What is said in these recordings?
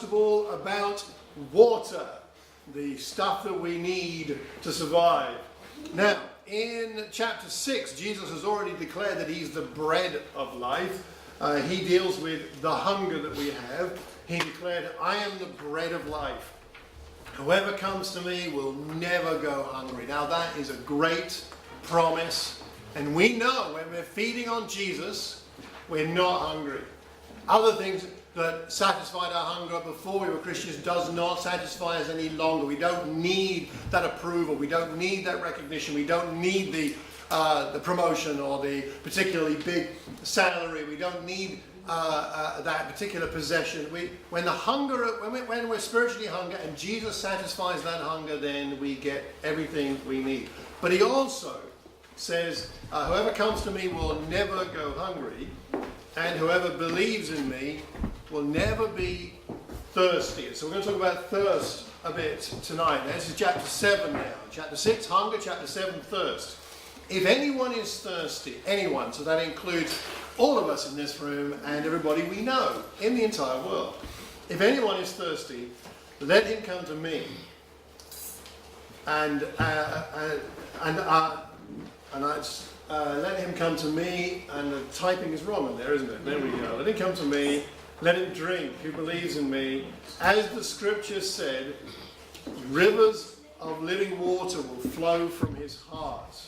of all, about water, the stuff that we need to survive. Now, in chapter 6, Jesus has already declared that he's the bread of life. He deals with the hunger that we have. He declared, I am the bread of life. Whoever comes to me will never go hungry. Now that is a great promise. And we know when we're feeding on Jesus, we're not hungry. Other things that satisfied our hunger before we were Christians does not satisfy us any longer. We don't need that approval. We don't need that recognition. We don't need the promotion or the particularly big salary. We don't need that particular possession. When we're spiritually hungry and Jesus satisfies that hunger, then we get everything we need. But he also says, whoever comes to me will never go hungry, and whoever believes in me will never be thirsty. So we're going to talk about thirst a bit tonight. Now, this is chapter 7 now. Chapter 6, hunger. Chapter 7, thirst. If anyone is thirsty, anyone, so that includes all of us in this room and everybody we know in the entire world. If anyone is thirsty, let him come to me. Let him come to me, and the typing is wrong in there, isn't it? There we go. Let him come to me, let him drink, who believes in me. As the scripture said, rivers of living water will flow from his heart.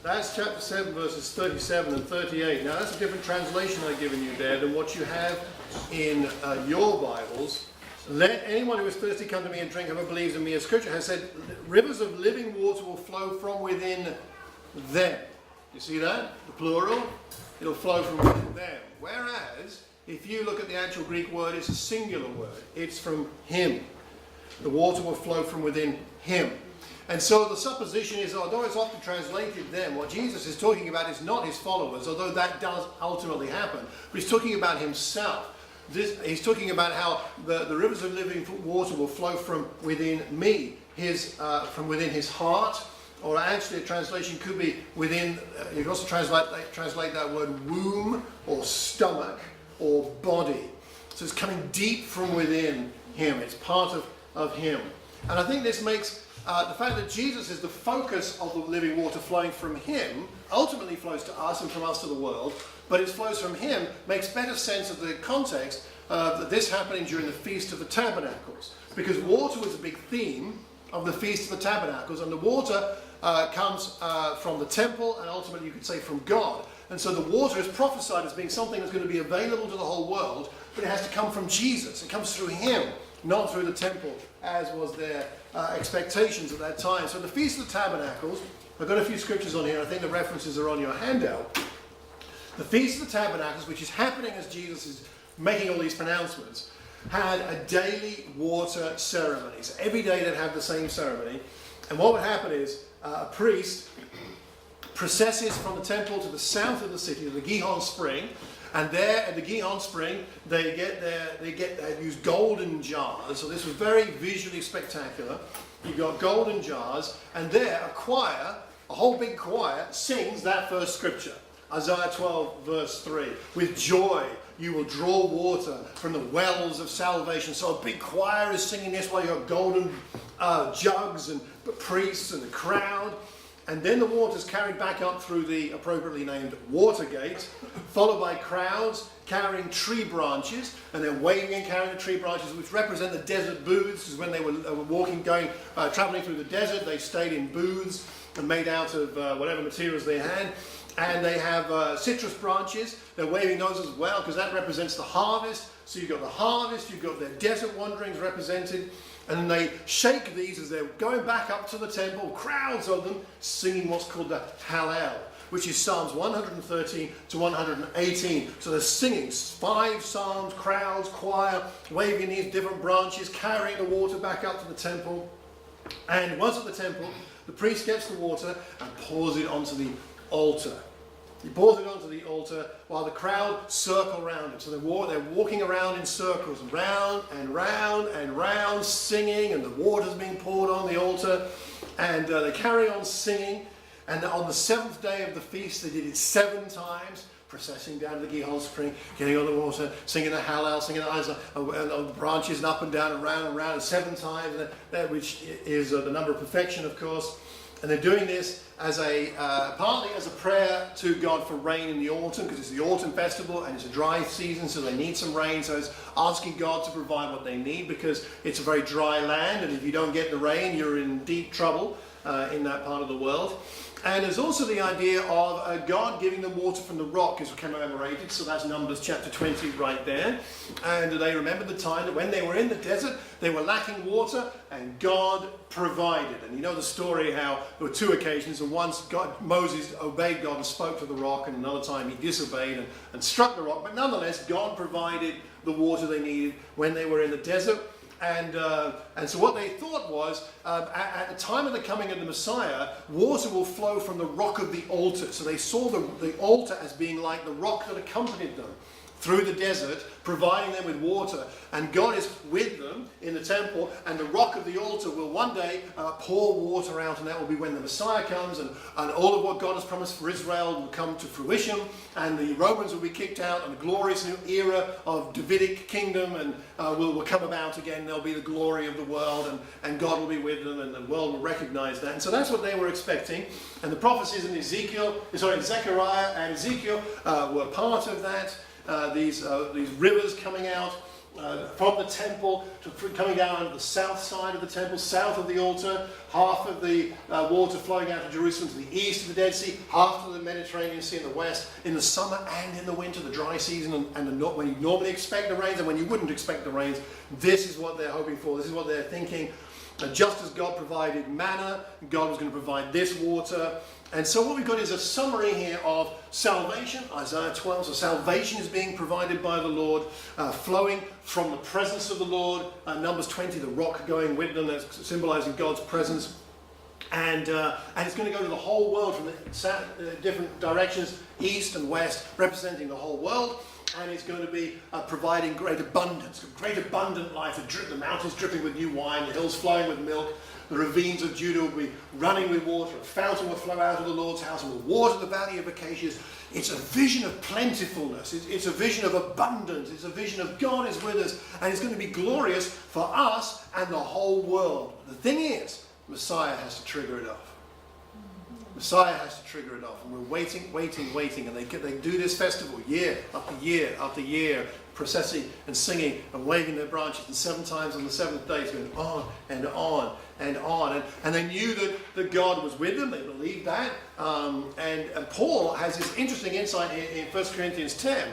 That's chapter 7, verses 37 and 38. Now, that's a different translation I've given you there than what you have in your Bibles. Let anyone who is thirsty come to me and drink. Whoever believes in me, as Scripture has said, rivers of living water will flow from within them. You see that? The plural? It'll flow from within them. Whereas, if you look at the actual Greek word, it's a singular word. It's from him. The water will flow from within him. And so the supposition is, although it's often translated them, what Jesus is talking about is not his followers, although that does ultimately happen. But he's talking about himself. He's talking about how the rivers of living water will flow from within me, from within his heart. Or actually a translation could be within, you can also translate that word womb or stomach or body. So it's coming deep from within him. It's part of him. And I think this makes the fact that Jesus is the focus of the living water flowing from him, ultimately flows to us and from us to the world, but it flows from him, makes better sense of the context that this happening during the Feast of the Tabernacles. Because water was a big theme of the Feast of the Tabernacles, and the water comes from the temple and ultimately you could say from God. And so the water is prophesied as being something that's going to be available to the whole world, but it has to come from Jesus. It comes through him, not through the temple, as was their expectations at that time. So the Feast of the Tabernacles, I've got a few scriptures on here. I think the references are on your handout. The Feast of the Tabernacles, which is happening as Jesus is making all these pronouncements, had a daily water ceremony. So every day they'd have the same ceremony. And what would happen is a priest processes from the temple to the south of the city, to the Gihon Spring, and there at the Gihon Spring they use golden jars. So this was very visually spectacular. You've got golden jars, and there a whole big choir, sings that first scripture, Isaiah 12 verse 3. With joy you will draw water from the wells of salvation. So a big choir is singing this while you've got golden jugs and priests and the crowd. And then the water is carried back up through the appropriately named water gate, followed by crowds carrying tree branches, and they're waving and carrying the tree branches, which represent the desert booths, because when they were traveling through the desert, they stayed in booths and made out of whatever materials they had. And they have citrus branches. They're waving those as well, because that represents the harvest. So you've got the harvest, you've got their desert wanderings represented. And then they shake these as they're going back up to the temple, crowds of them singing what's called the Hallel, which is Psalms 113 to 118. So they're singing 5 psalms, crowds, choir, waving these different branches, carrying the water back up to the temple. And once at the temple, the priest gets the water and pours it onto the altar. He pours it onto the altar while the crowd circle around it. So they're walking around in circles, round and round and round, singing, and the water's being poured on the altar. And they carry on singing. And on the 7th day of the feast, they did it 7 times. processing down to the Gihon spring, getting on the water, singing the Hallel, singing the branches and up and down and round and round, and 7 times, which is the number of perfection, of course. And they're doing this as partly as a prayer to God for rain in the autumn, because it's the autumn festival and it's a dry season, so they need some rain. So it's asking God to provide what they need, because it's a very dry land, and if you don't get the rain, you're in deep trouble in that part of the world. And there's also the idea of God giving them water from the rock is commemorated. So that's Numbers chapter 20 right there. And they remember the time that when they were in the desert, they were lacking water and God provided. And you know the story how there were 2 occasions. And once Moses obeyed God and spoke to the rock, and another time he disobeyed and struck the rock. But nonetheless, God provided the water they needed when they were in the desert. And so what they thought was, at the time of the coming of the Messiah, water will flow from the rock of the altar. So they saw the altar as being like the rock that accompanied them through the desert, providing them with water. And God is with them in the temple, and the rock of the altar will one day pour water out, and that will be when the Messiah comes, and all of what God has promised for Israel will come to fruition, and the Romans will be kicked out, and the glorious new era of Davidic kingdom and will come about again. There'll be the glory of the world, and God will be with them, and the world will recognize that. And so that's what they were expecting. And the prophecies in Zechariah and Ezekiel were part of that. These rivers coming out from the temple, coming down to the south side of the temple, south of the altar, half of the water flowing out of Jerusalem to the east of the Dead Sea, half to the Mediterranean Sea in the west, in the summer and in the winter, the dry season, and when you normally expect the rains and when you wouldn't expect the rains. This is what they're hoping for. This is what they're thinking. Just as God provided manna, God was going to provide this water. And so what we've got is a summary here of salvation, Isaiah 12. So salvation is being provided by the Lord, flowing from the presence of the Lord. Numbers 20, the rock going with them, that's symbolizing God's presence. And it's going to go to the whole world from the different directions, east and west, representing the whole world. And it's going to be providing great abundance, great abundant life. The mountains dripping with new wine, the hills flowing with milk. The ravines of Judah will be running with water. A fountain will flow out of the Lord's house and will water the valley of acacias. It's a vision of plentifulness. It's a vision of abundance. It's a vision of God is with us. And it's going to be glorious for us and the whole world. The thing is, Messiah has to trigger it off. Messiah has to trigger it off. And we're waiting. And they do this festival year after year after year, processing and singing and waving their branches. And 7 times on the 7th day, it's going on and on and on. And they knew that God was with them. They believed that. And Paul has this interesting insight in 1 Corinthians 10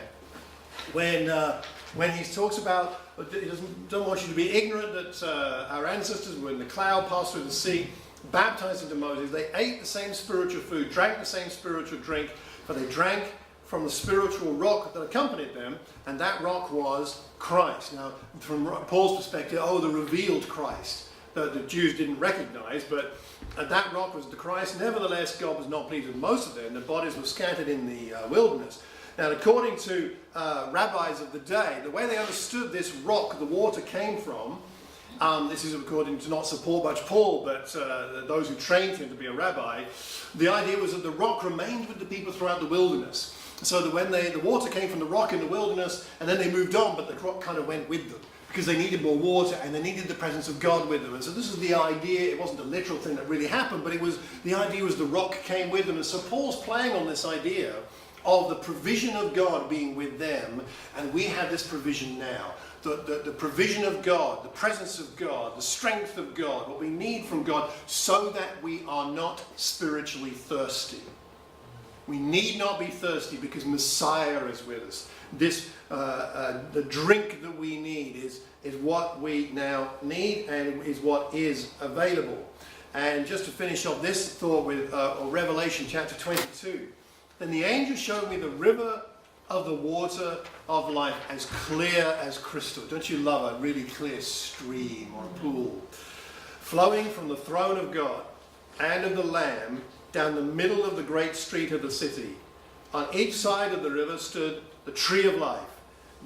when he talks about, he doesn't want you to be ignorant that our ancestors were in the cloud, passed through the sea, baptized into Moses. They ate the same spiritual food, drank the same spiritual drink, but they drank from the spiritual rock that accompanied them, and that rock was Christ. Now, from Paul's perspective, the revealed Christ that the Jews didn't recognize, but that rock was the Christ. Nevertheless, God was not pleased with most of them. Their bodies were scattered in the wilderness. Now, according to rabbis of the day, the way they understood this rock the water came from, this is according to not support much Paul, but those who trained him to be a rabbi, the idea was that the rock remained with the people throughout the wilderness. So that when the water came from the rock in the wilderness, and then they moved on, but the rock kind of went with them, because they needed more water, and they needed the presence of God with them. And so this is the idea. It wasn't a literal thing that really happened, but the idea was the rock came with them. And so Paul's playing on this idea of the provision of God being with them, and we have this provision now. The provision of God, the presence of God, the strength of God, what we need from God, so that we are not spiritually thirsty. We need not be thirsty because Messiah is with us. The drink that we need is what we now need and is what is available. And just to finish off this thought with Revelation chapter 22, then the angel showed me the river of the water of life, as clear as crystal. Don't you love a really clear stream or a pool? Flowing from the throne of God and of the Lamb down the middle of the great street of the city. On each side of the river stood the tree of life,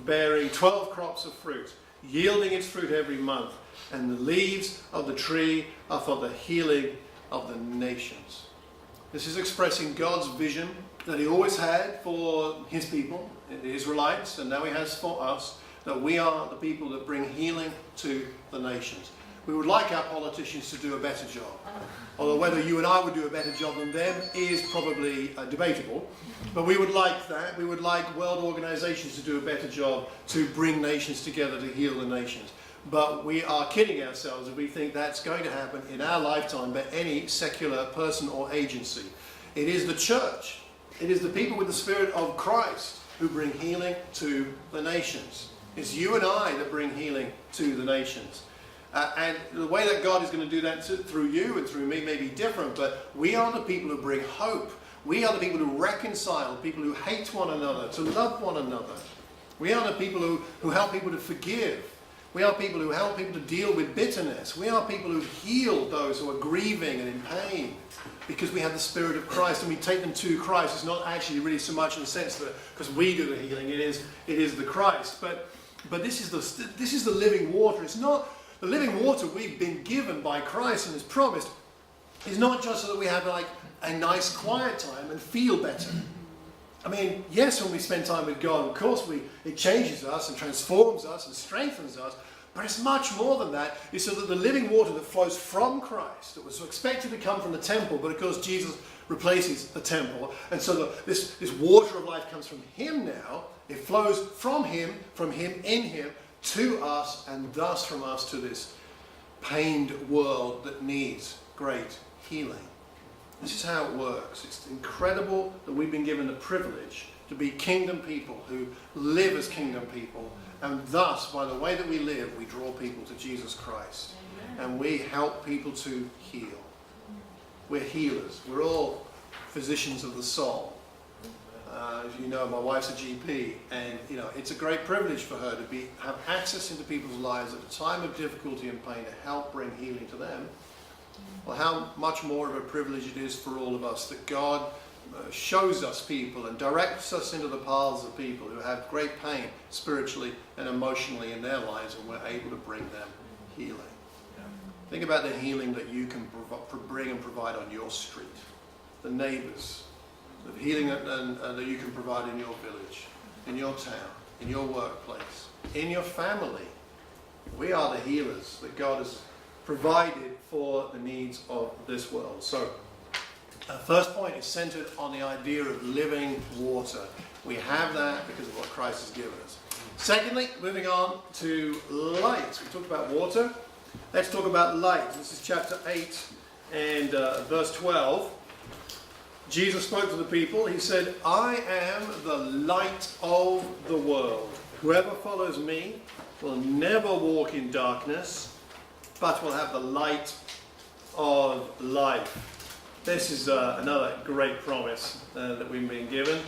bearing 12 crops of fruit, yielding its fruit every month. And the leaves of the tree are for the healing of the nations. This is expressing God's vision that he always had for his people, the Israelites, and now he has for us, that we are the people that bring healing to the nations. We would like our politicians to do a better job. Although whether you and I would do a better job than them is probably debatable. But we would like that. We would like world organizations to do a better job to bring nations together to heal the nations. But we are kidding ourselves if we think that's going to happen in our lifetime by any secular person or agency. It is the church. It is the people with the Spirit of Christ who bring healing to the nations. It's you and I that bring healing to the nations. And the way that God is going to do that through you and through me may be different, but we are the people who bring hope. We are the people who reconcile, people who hate one another, to love one another. We are the people who help people to forgive. We are people who help people to deal with bitterness. We are people who heal those who are grieving and in pain, because we have the Spirit of Christ and we take them to Christ. It's not actually really so much in the sense that because we do the healing, it is the Christ. But this is the living water. It's not the living water we've been given by Christ and is promised. Is not just so that we have like a nice quiet time and feel better. I mean, yes, when we spend time with God, of course, it changes us and transforms us and strengthens us. But it's much more than that. It's so that the living water that flows from Christ, that was expected to come from the temple, but of course Jesus replaces the temple. And so this water of life comes from him now. It flows from him in him, to us, and thus from us to this pained world that needs great healing. This is how it works. It's incredible that we've been given the privilege to be kingdom people who live as kingdom people, and thus, by the way that we live, we draw people to Jesus Christ. Amen. And we help people to heal. We're healers. We're all physicians of the soul. As you know, my wife's a GP, and it's a great privilege for her to have access into people's lives at a time of difficulty and pain to help bring healing to them. Well, how much more of a privilege it is for all of us that God shows us people and directs us into the paths of people who have great pain spiritually and emotionally in their lives, and we're able to bring them healing. Think about the healing that you can bring and provide on your street, the neighbours, the healing that you can provide in your village, in your town, in your workplace, in your family. We are the healers that God has provided for the needs of this world. So, our first point is centered on the idea of living water. We have that because of what Christ has given us. Secondly, moving on to light. We talked about water. Let's talk about light. This is chapter 8 and verse 12. Jesus spoke to the people. He said, "I am the light of the world. Whoever follows me will never walk in darkness, but will have the light of life." This is another great promise that we've been given,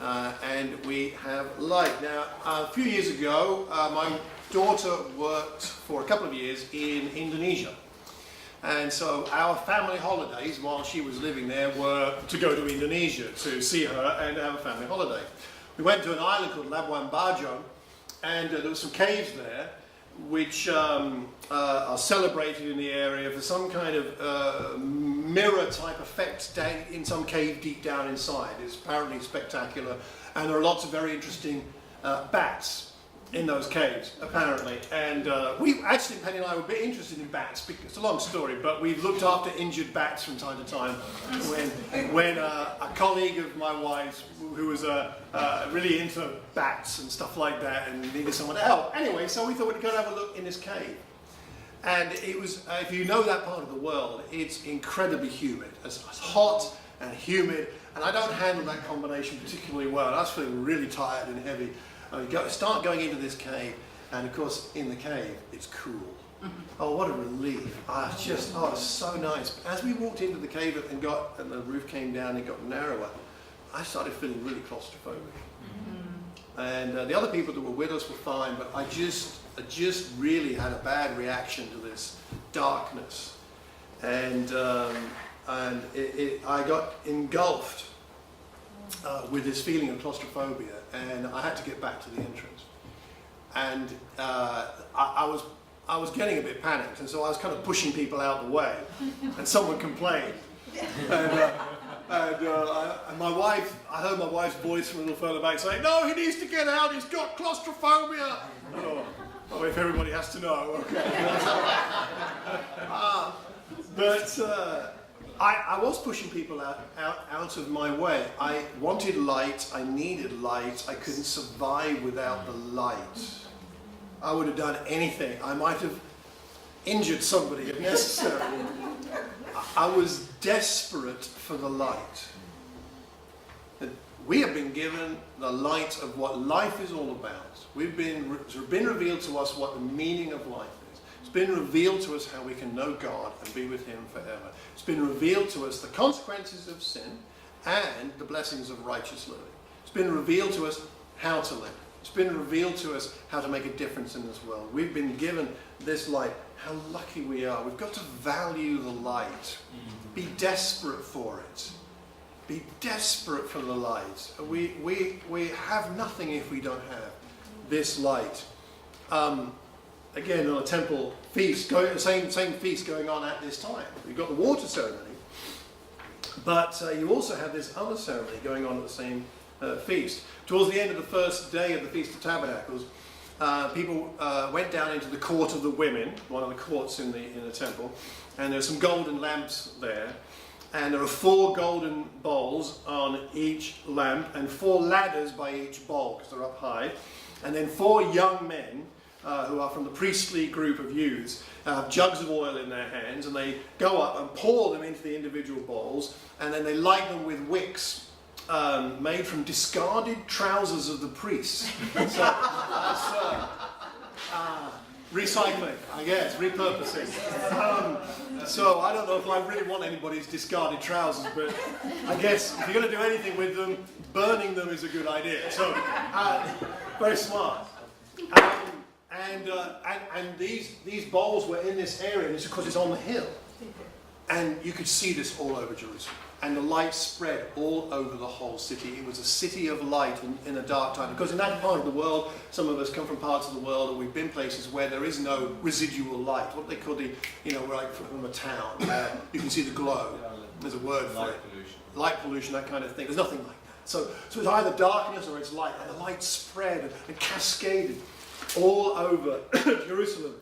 and we have light. Now, a few years ago, my daughter worked for a couple of years in Indonesia. And so our family holidays while she was living there were to go to Indonesia to see her and have a family holiday. We went to an island called Labuan Bajo, and there were some caves there which are celebrated in the area for some kind of mirror type effect in some cave deep down inside. It's apparently spectacular, and there are lots of very interesting bats in those caves, apparently. And Penny and I were a bit interested in bats. It's a long story, but we've looked after injured bats from time to time. When a colleague of my wife's, who was really into bats and stuff like that, and needed someone to help. Anyway, so we thought we'd go and have a look in this cave. And it was, if you know that part of the world, it's incredibly humid. It's hot and humid, and I don't handle that combination particularly well. I was feeling really tired and heavy. Start going into this cave, and of course in the cave it's cool. Oh, what a relief. It's so nice. But as we walked into the cave and the roof came down and it got narrower, I started feeling really claustrophobic. And the other people that were with us were fine, but I just really had a bad reaction to this darkness. And I got engulfed with this feeling of claustrophobia, and I had to get back to the entrance. And I was getting a bit panicked, and so I was kind of pushing people out the way, and someone complained. And my wife, I heard my wife's voice from a little further back saying, "No, he needs to get out, he's got claustrophobia." Oh, if everybody has to know, okay. I was pushing people out of my way. I wanted light, I needed light, I couldn't survive without the light. I would have done anything. I might have injured somebody if necessary. I was desperate for the light. We have been given the light of what life is all about. It's been revealed to us what the meaning of life is. It's been revealed to us how we can know God and be with Him forever. It's been revealed to us the consequences of sin and the blessings of righteous living. It's been revealed to us how to live. It's been revealed to us how to make a difference in this world. We've been given this light. How lucky we are. We've got to value the light. Be desperate for it. Be desperate for the light. We have nothing if we don't have this light. Again, on a temple feast, same feast going on at this time. You've got the water ceremony, but you also have this other ceremony going on at the same feast. Towards the end of the first day of the Feast of Tabernacles, people went down into the court of the women, one of the courts in the temple, and there's some golden lamps there, and there are 4 golden bowls on each lamp and 4 ladders by each bowl because they're up high, and then 4 young men who are from the priestly group of youths have jugs of oil in their hands, and they go up and pour them into the individual bowls, and then they light them with wicks made from discarded trousers of the priests. So that's recycling, I guess, repurposing. So I don't know if I really want anybody's discarded trousers, but I guess if you're going to do anything with them, burning them is a good idea. So very smart. And these bowls were in this area, and it's because it's on the hill. And you could see this all over Jerusalem. And the light spread all over the whole city. It was a city of light in a dark time. Because in that part of the world, some of us come from parts of the world, and we've been places where there is no residual light. What they call we're like from a town. You can see the glow. There's a word for it. Light pollution, that kind of thing. There's nothing like that. So it's either darkness or it's light. And the light spread and cascaded all over Jerusalem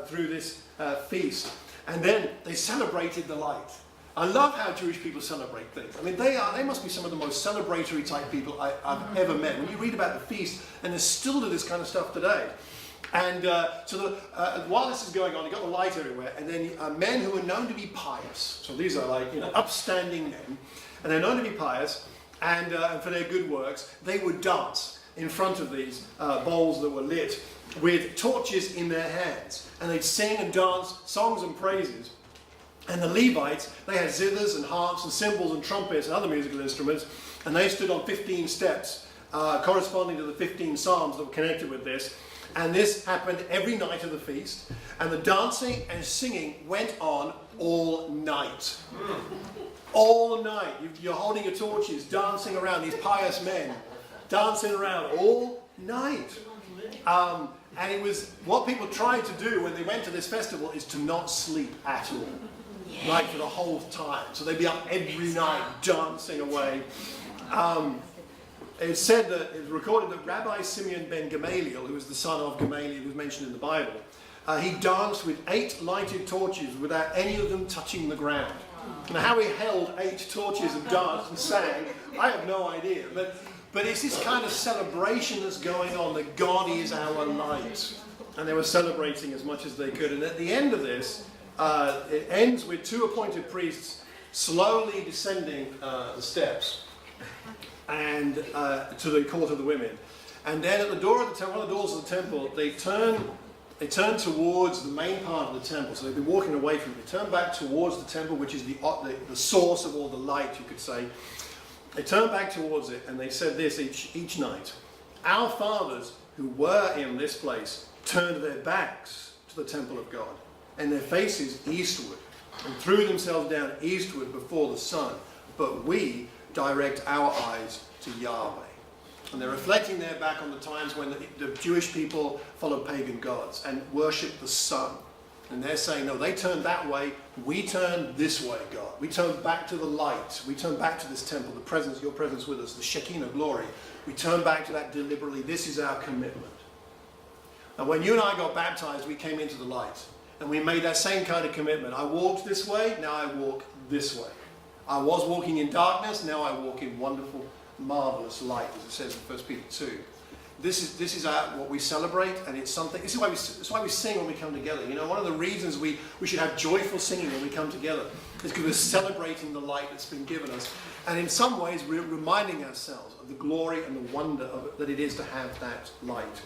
through this feast. And then they celebrated the light. I love how Jewish people celebrate things. I mean, they must be some of the most celebratory type people I've ever met. When you read about the feast, and they still do this kind of stuff today. And while this is going on, you've got the light everywhere, and then men who are known to be pious. So these are like, upstanding men, and they're known to be pious, and for their good works, they would dance in front of these bowls that were lit with torches in their hands. And they'd sing and dance songs and praises. And the Levites, they had zithers and harps and cymbals and trumpets and other musical instruments, and they stood on 15 steps corresponding to the 15 psalms that were connected with this. And this happened every night of the feast, and the dancing and singing went on all night. All night. You're holding your torches, dancing around, these pious men, dancing around all night. And it was what people tried to do when they went to this festival is to not sleep at all. Like for the whole time. So they'd be up every night dancing away. It's said that, it was recorded that Rabbi Simeon ben Gamaliel, who was the son of Gamaliel who's mentioned in the Bible, he danced with 8 lighted torches without any of them touching the ground. Now how he held 8 torches and danced and sang, I have no idea. But it's this kind of celebration that's going on, that God is our light. And they were celebrating as much as they could. And at the end of this, it ends with 2 appointed priests slowly descending the steps and to the court of the women. And then at the door of the temple, one of the doors of the temple, they turn towards the main part of the temple. So they've been walking away from it. They turn back towards the temple, which is the source of all the light, you could say. They turned back towards it, and they said this each night. Our fathers who were in this place turned their backs to the temple of God, and their faces eastward, and threw themselves down eastward before the sun. But we direct our eyes to Yahweh. And they're reflecting there back on the times when the Jewish people followed pagan gods and worshipped the sun And they're saying, no, they turned that way, we turn this way, God. We turn back to the light. We turn back to this temple, the presence, your presence with us, the Shekinah glory. We turn back to that deliberately. This is our commitment. And when you and I got baptized, we came into the light. And we made that same kind of commitment. I walked this way, now I walk this way. I was walking in darkness, now I walk in wonderful, marvelous light, as it says in 1 Peter 2. This is what we celebrate, and it's something. This is why we sing when we come together. You know, one of the reasons we should have joyful singing when we come together is because we're celebrating the light that's been given us, and in some ways we're reminding ourselves of the glory and the wonder of it, that it is to have that light.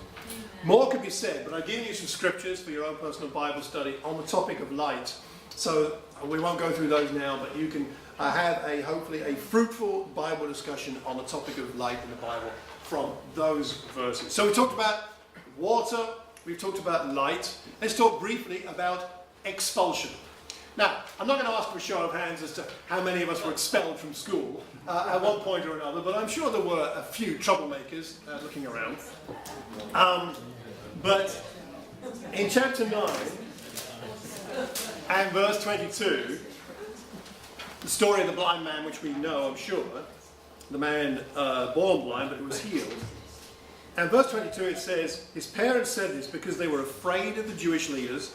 More could be said, but I've given you some scriptures for your own personal Bible study on the topic of light. So we won't go through those now, but you can have hopefully a fruitful Bible discussion on the topic of light in the Bible from those verses. So we talked about water, we've talked about light. Let's talk briefly about expulsion. Now, I'm not going to ask for a show of hands as to how many of us were expelled from school at one point or another, but I'm sure there were a few troublemakers looking around. But in chapter 9 and verse 22, the story of the blind man, which we know, I'm sure, the man born blind, but who was healed. And verse 22, it says, his parents said this because they were afraid of the Jewish leaders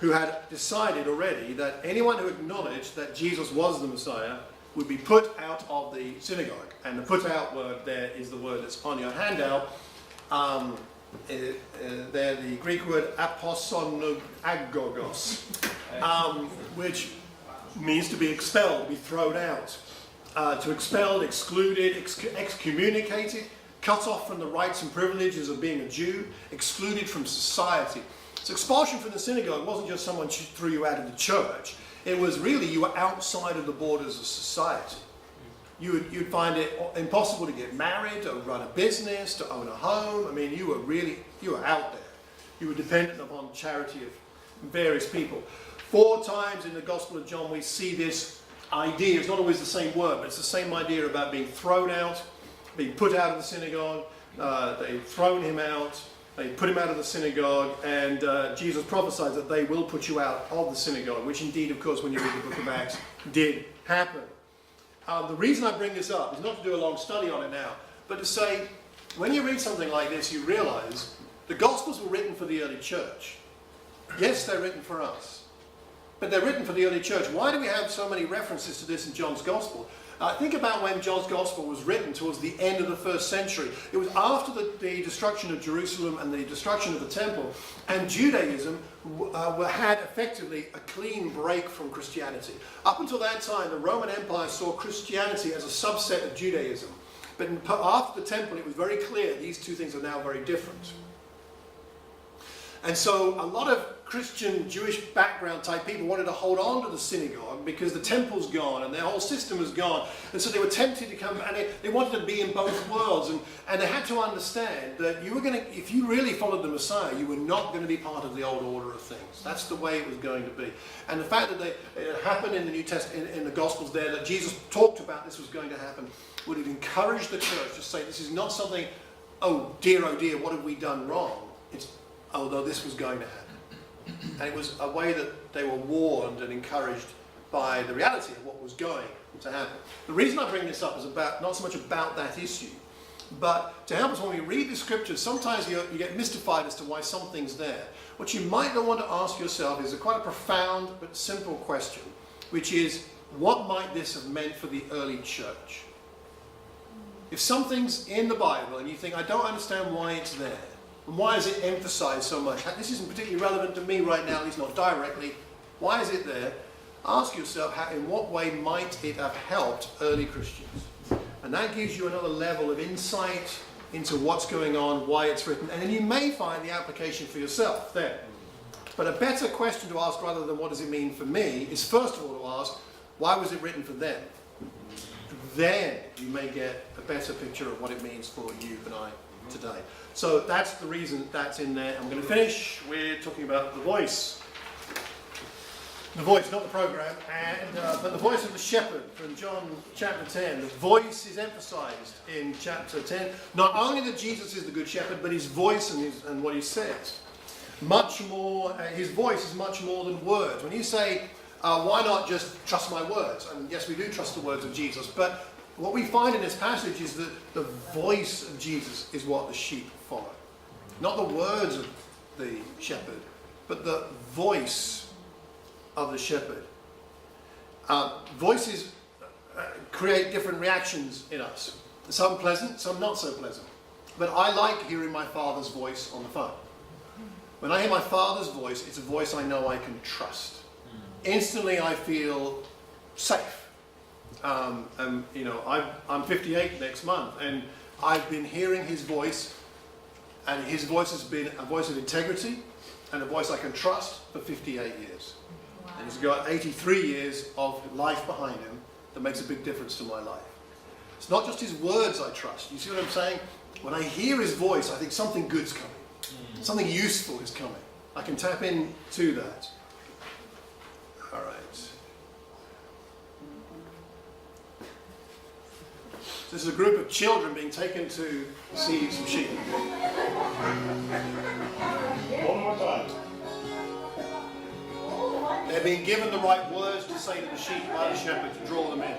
who had decided already that anyone who acknowledged that Jesus was the Messiah would be put out of the synagogue. And the put out word there is the word that's on your handout. There, the Greek word aposonagogos, which means to be expelled, to be thrown out. To expelled, excluded, excommunicated, cut off from the rights and privileges of being a Jew, excluded from society. So expulsion from the synagogue wasn't just someone threw you out of the church. It was really you were outside of the borders of society. You'd find it impossible to get married, to run a business, to own a home. I mean, you were out there. You were dependent upon charity of various people. 4 times in the Gospel of John we see this idea. It's not always the same word, but it's the same idea about being thrown out, being put out of the synagogue. They've thrown him out. They put him out of the synagogue, and Jesus prophesied that they will put you out of the synagogue, which indeed, of course, when you read the book of Acts, did happen. The reason I bring this up is not to do a long study on it now, but to say, when you read something like this, you realize the Gospels were written for the early church. Yes, they're written for us, but they're written for the early church. Why do we have so many references to this in John's Gospel? Think about when John's Gospel was written towards the end of the 1st century. It was after the destruction of Jerusalem and the destruction of the temple, and Judaism had effectively a clean break from Christianity. Up until that time, the Roman Empire saw Christianity as a subset of Judaism. But after the temple, it was very clear these two things are now very different. And so a lot of Christian, Jewish background type people wanted to hold on to the synagogue because the temple's gone and their whole system was gone. And so they were tempted to come, and they wanted to be in both worlds. And they had to understand that you were going to, if you really followed the Messiah, you were not going to be part of the old order of things. That's the way it was going to be. And the fact that it happened in the New Testament, in the Gospels there, that Jesus talked about this was going to happen, would have encouraged the church to say, this is not something, oh dear, what have we done wrong? It's, although this was going to happen. And it was a way that they were warned and encouraged by the reality of what was going to happen. The reason I bring this up is about not so much about that issue, but to help us when we read the scriptures, sometimes you get mystified as to why something's there. What you might want to ask yourself is quite a profound but simple question, which is, what might this have meant for the early church? If something's in the Bible and you think, I don't understand why it's there, and why is it emphasized so much? This isn't particularly relevant to me right now, at least not directly. Why is it there? Ask yourself, in what way might it have helped early Christians? And that gives you another level of insight into what's going on, why it's written, and then you may find the application for yourself there. But a better question to ask, rather than what does it mean for me, is first of all to ask, why was it written for them? Then you may get a better picture of what it means for you and I today. So that's the reason that's in there. I'm going to finish. We're talking about the voice. The voice, not the program, but the voice of the shepherd from John chapter 10. The voice is emphasized in chapter 10. Not only that Jesus is the good shepherd, but his voice and what he says. much more, his voice is much more than words. When you say, why not just trust my words? And yes, we do trust the words of Jesus, but what we find in this passage is that the voice of Jesus is what the sheep follow. Not the words of the shepherd, but the voice of the shepherd. Voices create different reactions in us. Some pleasant, some not so pleasant. But I like hearing my Father's voice on the phone. When I hear my Father's voice, it's a voice I know I can trust. Instantly I feel safe. And I'm 58 next month, and I've been hearing his voice, and his voice has been a voice of integrity and a voice I can trust for 58 years. Wow. And he's got 83 years of life behind him that makes a big difference to my life. It's not just his words I trust. You see what I'm saying? When I hear his voice, I think something good's coming. Something useful is coming. I can tap into that. All right. This is a group of children being taken to see some sheep. One more time. They're being given the right words to say to the sheep by the shepherd to draw them in.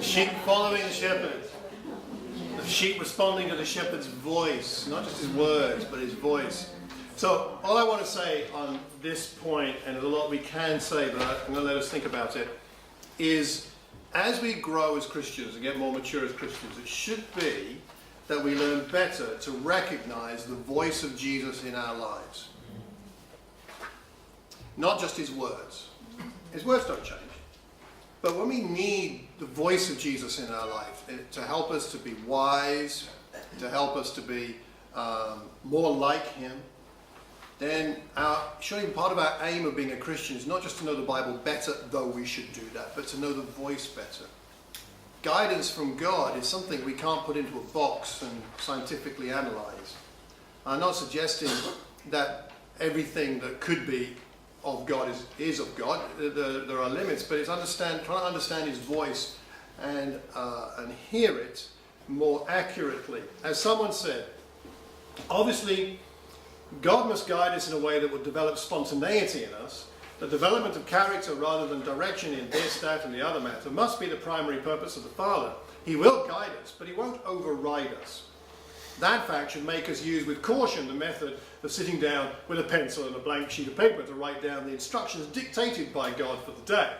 Sheep following the shepherd. The sheep responding to the shepherd's voice. Not just his words, but his voice. So all I want to say on this point, and there's a lot we can say, but I'm going to let us think about it, is as we grow as Christians and get more mature as Christians, it should be that we learn better to recognize the voice of Jesus in our lives. Not just his words. His words don't change. But when we need the voice of Jesus in our life to help us to be wise, to help us to be more like him, then surely part of our aim of being a Christian is not just to know the Bible better, though we should do that, but to know the voice better. Guidance from God is something we can't put into a box and scientifically analyze. I'm not suggesting that everything that could be of God is of God. There are limits, but it's trying to understand his voice and hear it more accurately. As someone said, obviously, God must guide us in a way that would develop spontaneity in us. The development of character rather than direction in this, that, and the other matter must be the primary purpose of the Father. He will guide us, but he won't override us. That fact should make us use with caution the method of sitting down with a pencil and a blank sheet of paper to write down the instructions dictated by God for the day.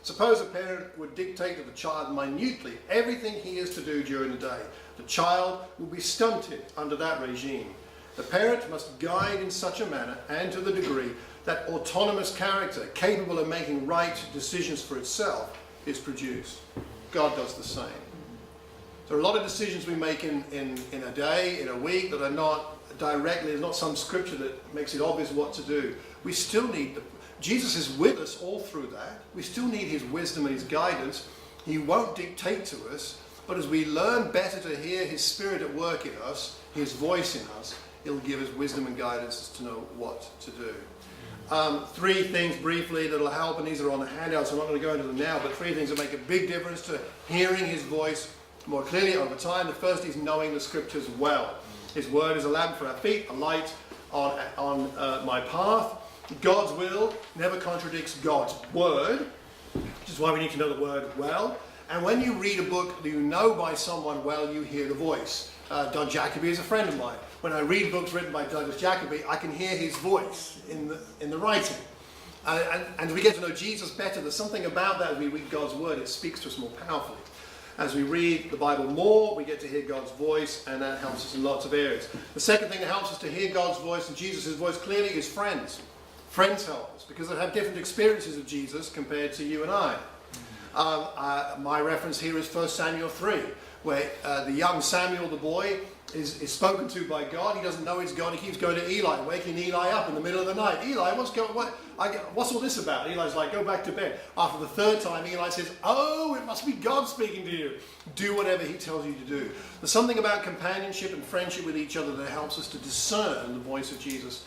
Suppose a parent would dictate to the child minutely everything he is to do during the day. The child will be stunted under that regime. The parent must guide in such a manner and to the degree that autonomous character, capable of making right decisions for itself, is produced. God does the same. There are a lot of decisions we make in a day, in a week, that are not directly, there's not some scripture that makes it obvious what to do. We still need Jesus is with us all through that. We still need his wisdom and his guidance. He won't dictate to us, but as we learn better to hear his Spirit at work in us, his voice in us, he'll give us wisdom and guidance as to know what to do. 3 things briefly that'll help, and these are on the handout, so I'm not going to go into them now, but 3 things that make a big difference to hearing his voice more clearly over time. The first is knowing the scriptures well. His word is a lamp for our feet, a light on my path. God's will never contradicts God's word, which is why we need to know the word well. And when you read a book that you know by someone well, you hear the voice. Don Jacoby is a friend of mine. When I read books written by Douglas Jacoby, I can hear his voice in the writing. And as we get to know Jesus better, there's something about that as we read God's word, it speaks to us more powerfully. As we read the Bible more, we get to hear God's voice, and that helps us in lots of areas. The second thing that helps us to hear God's voice and Jesus' voice clearly is friends. Friends help us because they have different experiences of Jesus compared to you and I. My reference here is 1 Samuel 3, where the young Samuel, the boy, is spoken to by God. He doesn't know it's God. He keeps going to Eli, waking Eli up in the middle of the night. Eli, what's all this about? Eli's like, go back to bed. After the 3rd time, Eli says, oh, it must be God speaking to you. Do whatever he tells you to do. There's something about companionship and friendship with each other that helps us to discern the voice of Jesus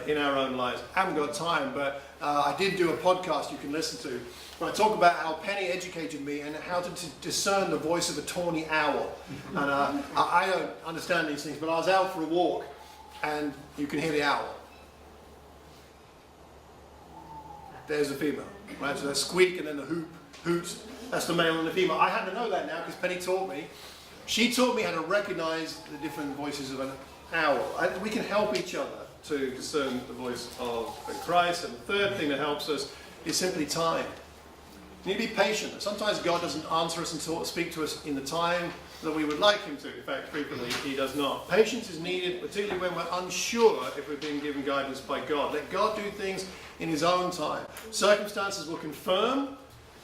in our own lives. I haven't got time, but I did do a podcast you can listen to where I talk about how Penny educated me and how to discern the voice of a tawny owl. And I don't understand these things, but I was out for a walk and you can hear the owl. There's the female, right? So that squeak and then the hoot, that's the male and the female. I happen to know that now because Penny taught me. She taught me how to recognize the different voices of an owl. We can help each other to discern the voice of Christ. And the 3rd thing that helps us is simply time. You need to be patient. Sometimes God doesn't answer us and speak to us in the time that we would like him to. In fact, frequently he does not. Patience is needed, particularly when we're unsure if we're being given guidance by God. Let God do things in his own time. Circumstances will confirm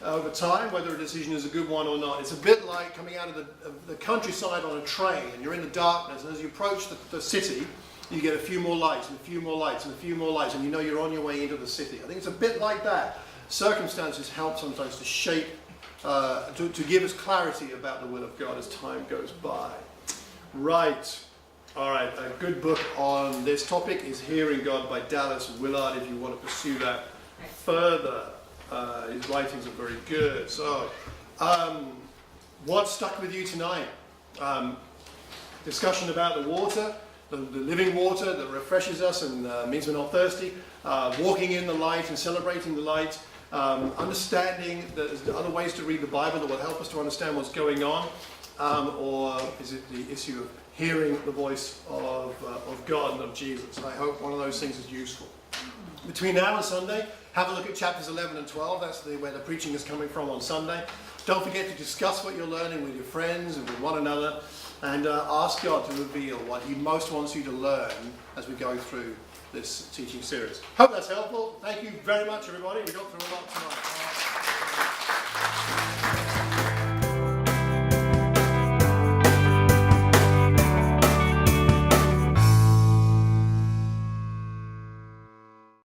over time whether a decision is a good one or not. It's a bit like coming out of the countryside on a train and you're in the darkness, and as you approach the city, you get a few more lights and a few more lights and a few more lights, and you know you're on your way into the city. I think it's a bit like that. Circumstances help sometimes to shape, to give us clarity about the will of God as time goes by. Right. All right. A good book on this topic is Hearing God by Dallas Willard, if you want to pursue that further. His writings are very good. So, what stuck with you tonight? Discussion about the water, the living water that refreshes us and means we're not thirsty. Walking in the light and celebrating the light. Understanding that there's other ways to read the Bible that will help us to understand what's going on, or is it the issue of hearing the voice of God and of Jesus? I hope one of those things is useful. Between now and Sunday, have a look at chapters 11 and 12. That's where the preaching is coming from on Sunday. Don't forget to discuss what you're learning with your friends and with one another, and ask God to reveal what he most wants you to learn as we go through this teaching series. Hope that's helpful. Thank you very much, everybody. We got through a lot tonight.